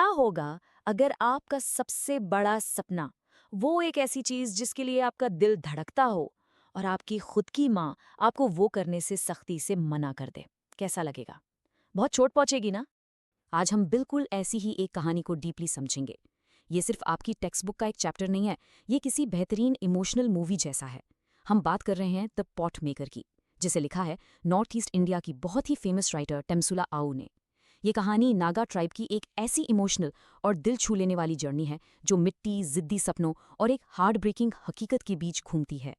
क्या होगा अगर आपका सबसे बड़ा सपना, वो एक ऐसी चीज जिसके लिए आपका दिल धड़कता हो, और आपकी खुद की माँ आपको वो करने से सख्ती से मना कर दे? कैसा लगेगा? बहुत चोट पहुंचेगी ना? आज हम बिल्कुल ऐसी ही एक कहानी को डीपली समझेंगे। ये सिर्फ आपकी टेक्स्ट बुक का एक चैप्टर नहीं है, ये किसी बेहतरीन इमोशनल मूवी जैसा है। हम बात कर रहे हैं द पॉट मेकर की, जिसे लिखा है नॉर्थ ईस्ट इंडिया की बहुत ही फेमस राइटर टेम्सुला आऊ ने। ये कहानी नागा ट्राइब की एक ऐसी इमोशनल और दिल छू लेने वाली जर्नी है जो मिट्टी, जिद्दी सपनों और एक हार्ट ब्रेकिंग हकीकत के बीच घूमती है।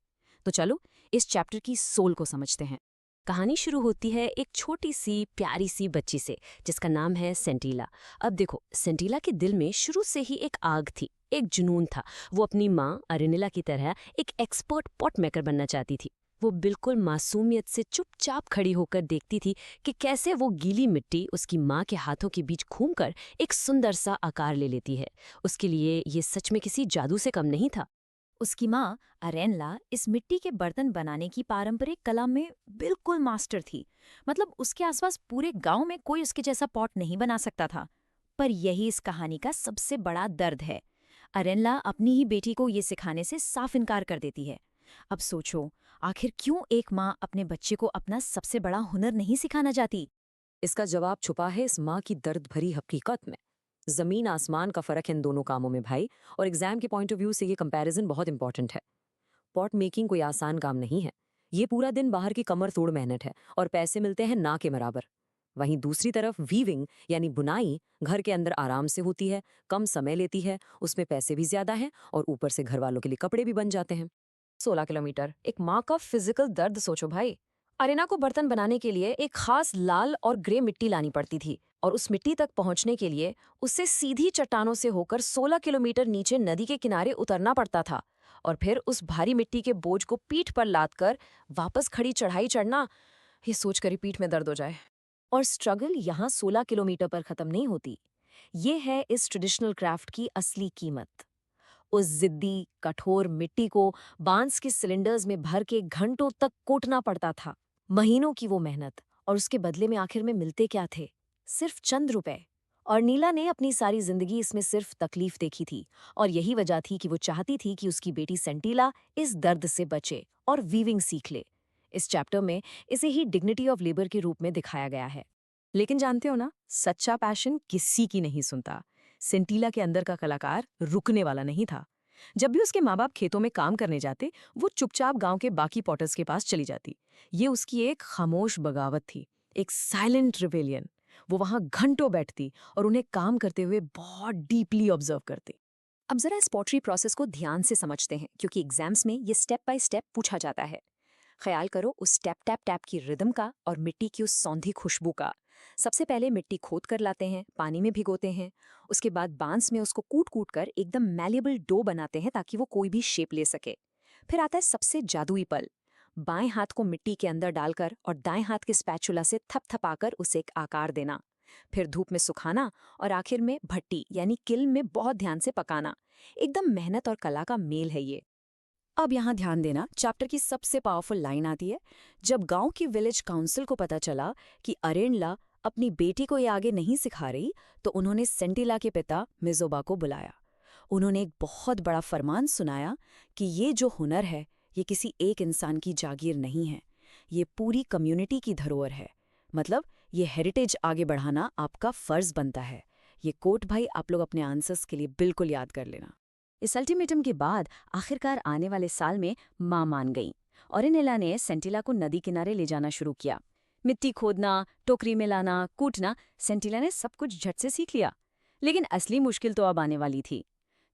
तो चलो इस चैप्टर की सोल को समझते हैं। कहानी शुरू होती है एक छोटी सी प्यारी सी बच्ची से जिसका नाम है सेंटीला। अब देखो, सेंटीला के दिल में शुरू से ही एक आग थी, एक जुनून था। वो अपनी माँ अरेनिला की तरह एक एक्सपर्ट पॉट मेकर बनना चाहती थी। वो बिल्कुल मासूमियत से चुपचाप खड़ी होकर देखती थी कि कैसे वो गीली मिट्टी उसकी माँ के हाथों के बीच घूमकर एक सुंदर सा आकार ले लेती है। उसके लिए ये सच में किसी जादू से कम नहीं था। उसकी माँ अरेनला इस मिट्टी के बर्तन बनाने की पारंपरिक कला में बिल्कुल मास्टर थी। मतलब उसके आसपास पूरे गांव में कोई उसके जैसा पॉट नहीं बना सकता था। पर यही इस कहानी का सबसे बड़ा दर्द है। अरेनला अपनी ही बेटी को ये सिखाने से साफ इनकार कर देती है। अब सोचो, आखिर क्यों एक माँ अपने बच्चे को अपना सबसे बड़ा हुनर नहीं सिखाना चाहती? इसका जवाब छुपा है इस माँ की दर्द भरी हकीकत में। जमीन आसमान का फर्क है इन दोनों कामों में भाई। और एग्जाम के पॉइंट ऑफ व्यू से ये कंपैरिजन बहुत इंपॉर्टेंट है। पॉट मेकिंग कोई आसान काम नहीं है। ये पूरा दिन बाहर की कमर तोड़ मेहनत है और पैसे मिलते हैं ना के बराबर। वहीं दूसरी तरफ वीविंग यानी बुनाई घर के अंदर आराम से होती है, कम समय लेती है, उसमें पैसे भी ज्यादा हैं और ऊपर से घर वालों के लिए कपड़े भी बन जाते हैं। 16 किलोमीटर एक माँ का फिजिकल दर्द सोचो भाई। अरेना को बर्तन बनाने के लिए एक खास लाल और ग्रे मिट्टी लानी पड़ती थी, और उस मिट्टी तक पहुंचने के लिए उसे सीधी चट्टानों से होकर 16 किलोमीटर नीचे नदी के किनारे उतरना पड़ता था। और फिर उस भारी मिट्टी के बोझ को पीठ पर लाद कर वापस खड़ी चढ़ाई चढ़ना, ये सोचकर ही पीठ में दर्द हो जाए। और स्ट्रगल यहाँ 16 किलोमीटर पर खत्म नहीं होती। ये है इस ट्रेडिशनल क्राफ्ट की असली कीमत। उस जिद्दी कठोर मिट्टी को बांस के सिलेंडर्स में भर के घंटों तक कोटना पड़ता था। महीनों की वो मेहनत, और उसके बदले में आखिर में मिलते क्या थे? सिर्फ चंद रुपए। और नीला ने अपनी सारी जिंदगी इसमें सिर्फ तकलीफ देखी थी। और यही वजह थी कि वो चाहती थी कि उसकी बेटी सेंटीला इस दर्द से बचे और वीविंग सीख ले। इस चैप्टर में इसे ही डिग्निटी ऑफ लेबर के रूप में दिखाया गया है। लेकिन जानते हो ना, सच्चा पैशन किसी की नहीं सुनता। सेंटीला के अंदर का कलाकार रुकने वाला नहीं था। जब भी उसके माँ बाप खेतों में काम करने जाते, वो चुपचाप गांव के बाकी पॉटर्स के पास चली जाती। ये उसकी एक खामोश बगावत थी, एक साइलेंट रिबेलियन। वो वहां घंटों बैठती और उन्हें काम करते हुए बहुत डीपली ऑब्जर्व करती। अब जरा इस पॉटरी प्रोसेस को ध्यान से समझते हैं, क्योंकि एग्जाम्स में ये स्टेप बाय स्टेप पूछा जाता है। ख्याल करो उस टैप टैप टैप की रिदम का और मिट्टी की उस सौंधी खुशबू का। सबसे पहले मिट्टी खोद कर लाते हैं, पानी में भिगोते हैं। उसके बाद बांस में उसको कूट कूट कर एकदम मैलेबल डो बनाते हैं ताकि वो कोई भी शेप ले सके। फिर आता है सबसे जादुई पल, बाएं हाथ को मिट्टी के अंदर डालकर और दाएं हाथ के स्पैचुला से थपथपाकर उसे एक आकार देना। फिर धूप में सुखाना और आखिर में भट्टी यानी किल्न में बहुत ध्यान से पकाना। एकदम मेहनत और कला का मेल है ये। अब यहाँ ध्यान देना, चैप्टर की सबसे पावरफुल लाइन आती है। जब गांव की विलेज काउंसिल को पता चला कि अरेनला अपनी बेटी को ये आगे नहीं सिखा रही, तो उन्होंने सेंटिला के पिता मिजोबा को बुलाया। उन्होंने एक बहुत बड़ा फरमान सुनाया कि ये जो हुनर है, ये किसी एक इंसान की जागीर नहीं है, ये पूरी कम्युनिटी की धरोहर है। मतलब ये हेरिटेज आगे बढ़ाना आपका फर्ज बनता है। ये कोट भाई आप लोग अपने आंसर्स के लिए बिल्कुल याद कर लेना। इस अल्टीमेटम के बाद आखिरकार आने वाले साल में मां मान गई और इनेला ने सेंटिला को नदी किनारे ले जाना शुरू किया। मिट्टी खोदना, टोकरी में लाना, कूटना, सेंटिला ने सब कुछ झट से सीख लिया। लेकिन असली मुश्किल तो अब आने वाली थी।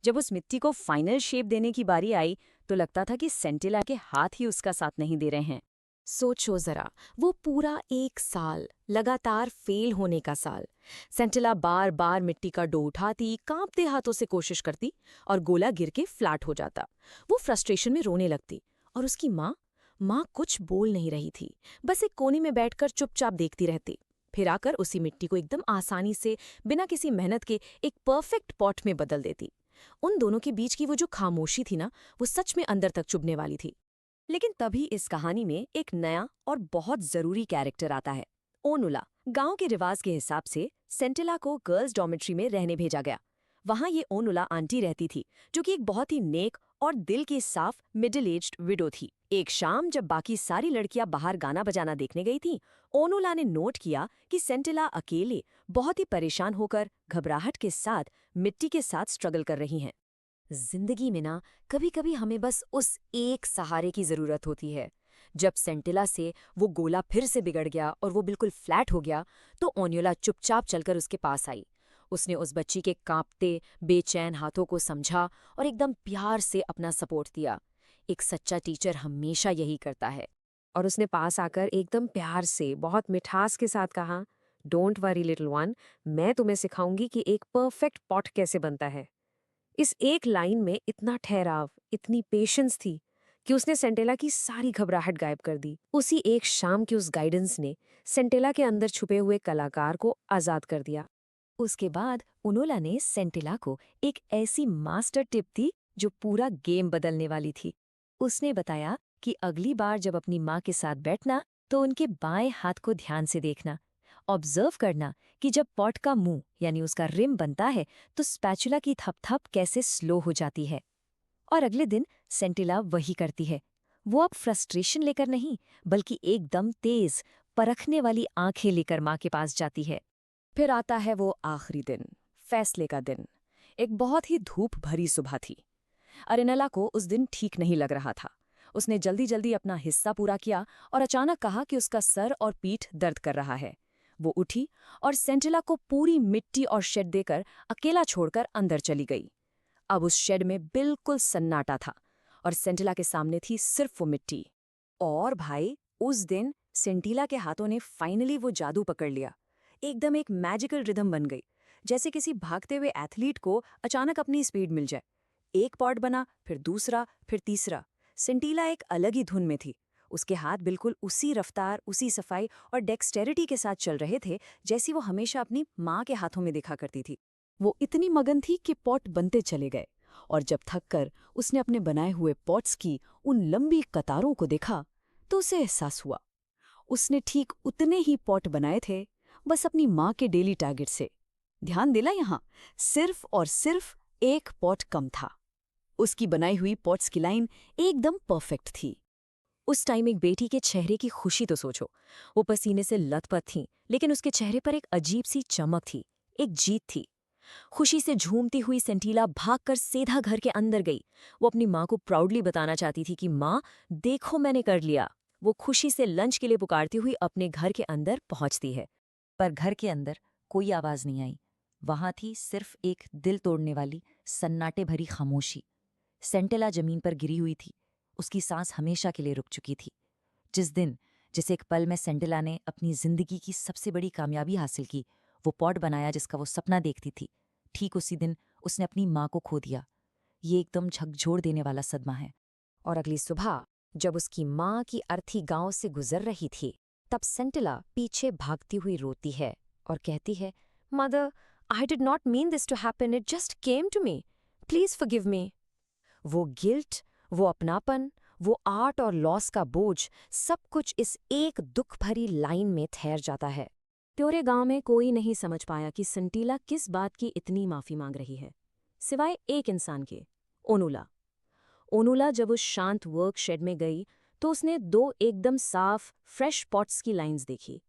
जब उस मिट्टी को फाइनल शेप देने की बारी आई, तो लगता था कि सेंटिला के हाथ ही उसका साथ नहीं दे रहे हैं। सोचो जरा, वो पूरा एक साल लगातार फेल होने का साल। सेंटिला बार बार मिट्टी का डो उठाती, कांपते हाथों से कोशिश करती और गोला गिर के फ्लैट हो जाता। वो फ्रस्ट्रेशन में रोने लगती और उसकी माँ कुछ बोल नहीं रही थी, बस एक कोने में बैठकर चुपचाप देखती रहती। फिर आकर उसी मिट्टी को एकदम आसानी से, बिना किसी मेहनत के, एक परफेक्ट पॉट में बदल देती। उन दोनों के बीच की वो जो खामोशी थी ना, वो सच में अंदर तक चुभने वाली थी। लेकिन तभी इस कहानी में एक नया और बहुत जरूरी कैरेक्टर आता है, ओनुला। गांव के रिवाज के हिसाब से सेंटिला को गर्ल्स डॉर्मेट्री में रहने भेजा गया। वहां ये ओनुला आंटी रहती थी, जो कि एक बहुत ही नेक और दिल की साफ मिडिल एज्ड विडो थी। एक शाम जब बाकी सारी लड़कियां बाहर गाना बजाना देखने गई थीं, ओनुला ने नोट किया कि सेंटिला अकेले बहुत ही परेशान होकर घबराहट के साथ मिट्टी के साथ स्ट्रगल कर रही हैं। जिंदगी में ना कभी कभी हमें बस उस एक सहारे की जरूरत होती है। जब सेंटिला से वो गोला फिर से बिगड़ गया और वो बिल्कुल फ्लैट हो गया, तो ओन्योला चुपचाप चलकर उसके पास आई। उसने उस बच्ची के कांपते बेचैन हाथों को समझा और एकदम प्यार से अपना सपोर्ट दिया। एक सच्चा टीचर हमेशा यही करता है। और उसने पास आकर एकदम प्यार से बहुत मिठास के साथ कहा, डोंट वरी लिटिल वन, मैं तुम्हें सिखाऊंगी कि एक परफेक्ट पॉट कैसे बनता है। इस एक लाइन में इतना ठहराव, इतनी पेशेंस थी कि उसने सेंटेला की सारी घबराहट गायब कर दी। उसी एक शाम की उस गाइडेंस ने सेंटेला के अंदर छुपे हुए कलाकार को आजाद कर दिया। उसके बाद उनोला ने सेंटेला को एक ऐसी मास्टर टिप दी जो पूरा गेम बदलने वाली थी। उसने बताया कि अगली बार जब अपनी माँ के साथ बैठना, तो उनके बाएं हाथ को ध्यान से देखना। ऑब्जर्व करना कि जब पॉट का मुंह यानी उसका रिम बनता है, तो स्पैचुला की थपथप कैसे स्लो हो जाती है। और अगले दिन सेंटिला वही करती है। वो अब फ्रस्ट्रेशन लेकर नहीं, बल्कि एकदम तेज परखने वाली आंखें लेकर माँ के पास जाती है। फिर आता है वो आखिरी दिन, फैसले का दिन। एक बहुत ही धूप भरी सुबह थी। अरेनला को उस दिन ठीक नहीं लग रहा था। उसने जल्दी जल्दी अपना हिस्सा पूरा किया और अचानक कहा कि उसका सर और पीठ दर्द कर रहा है। वो उठी और सेंटिला को पूरी मिट्टी और शेड देकर अकेला छोड़कर अंदर चली गई। अब उस शेड में बिल्कुल सन्नाटा था और सेंटिला के सामने थी सिर्फ वो मिट्टी। और भाई, उस दिन सेंटिला के हाथों ने फाइनली वो जादू पकड़ लिया। एकदम एक मैजिकल रिदम बन गई, जैसे किसी भागते हुए एथलीट को अचानक अपनी स्पीड मिल जाए। एक पॉट बना, फिर दूसरा, फिर तीसरा। सेंटिला एक अलग ही धुन में थी। उसके हाथ बिल्कुल उसी रफ्तार, उसी सफाई और डेक्सटेरिटी के साथ चल रहे थे जैसी वो हमेशा अपनी माँ के हाथों में देखा करती थी। वो इतनी मगन थी कि पॉट बनते चले गए, और जब थककर उसने अपने बनाए हुए पॉट्स की उन लंबी कतारों को देखा, तो उसे एहसास हुआ उसने ठीक उतने ही पॉट बनाए थे, बस अपनी माँ के डेली टारगेट से। ध्यान दिला, यहाँ सिर्फ और सिर्फ एक पॉट कम था। उसकी बनाई हुई पॉट्स की लाइन एकदम परफेक्ट थी। उस टाइम एक बेटी के चेहरे की खुशी तो सोचो। वो पसीने से लथपथ थी, लेकिन उसके चेहरे पर एक अजीब सी चमक थी, एक जीत थी। खुशी से झूमती हुई सेंटिला भागकर सीधा घर के अंदर गई। वो अपनी माँ को प्राउडली बताना चाहती थी कि माँ, देखो मैंने कर लिया। वो खुशी से लंच के लिए पुकारती हुई अपने घर के अंदर पहुंचती है। पर घर के अंदर कोई आवाज नहीं आई। वहां थी सिर्फ एक दिल तोड़ने वाली सन्नाटे भरी खामोशी। सेंटिला जमीन पर गिरी हुई थी। उसकी सांस हमेशा के लिए रुक चुकी थी। जिस एक पल में सेंटिला ने अपनी जिंदगी की सबसे बड़ी कामयाबी हासिल की, वो पॉट बनाया जिसका वो सपना देखती थी, ठीक उसी दिन उसने अपनी माँ को खो दिया। ये एकदम झकझोर देने वाला सदमा है। और अगली सुबह जब उसकी माँ की अर्थी गांव से गुजर रही थी, तब सेंटिला पीछे भागती हुई रोती है और कहती है, mother, I did not mean this to happen, it just came to me, please forgive me. वो गिल्ट, वो अपनापन, वो आर्ट और लॉस का बोझ, सब कुछ इस एक दुख भरी लाइन में ठहर जाता है। प्योरे गांव में कोई नहीं समझ पाया कि सेंटिला किस बात की इतनी माफी मांग रही है, सिवाय एक इंसान के, ओनुला। ओनुला जब उस शांत वर्क शेड में गई, तो उसने दो एकदम साफ फ्रेश पॉट्स की लाइंस देखी।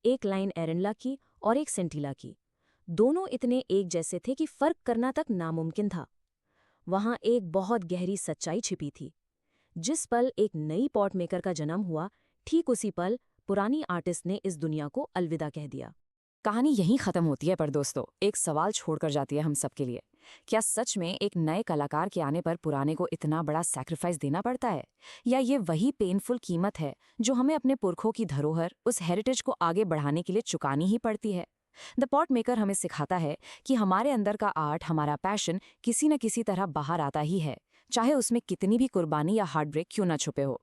एक लाइन एरेनला की और एक सेंटिला की। दोनों इतने एक जैसे थे कि फर्क करना तक नामुमकिन था। वहां एक बहुत गहरी सच्चाई छिपी थी। जिस पल एक नई पॉट मेकर का जन्म हुआ, ठीक उसी पल पुरानी आर्टिस्ट ने इस दुनिया को अलविदा कह दिया। कहानी यहीं खत्म होती है, पर दोस्तों एक सवाल छोड़कर जाती है हम सबके लिए। क्या सच में एक नए कलाकार के आने पर पुराने को इतना बड़ा सैक्रिफाइस देना पड़ता है, या ये वही पेनफुल कीमत है जो हमें अपने पुरखों की धरोहर, उस हेरिटेज को आगे बढ़ाने के लिए चुकानी ही पड़ती है? द पॉट मेकर हमें सिखाता है कि हमारे अंदर का आर्ट, हमारा पैशन किसी न किसी तरह बाहर आता ही है, चाहे उसमें कितनी भी कुर्बानी या हार्ट ब्रेक क्यों ना छुपे हो।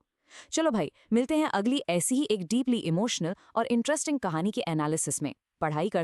चलो भाई, मिलते हैं अगली ऐसी ही एक डीपली इमोशनल और इंटरेस्टिंग कहानी के एनालिसिस में। पढ़ाई कर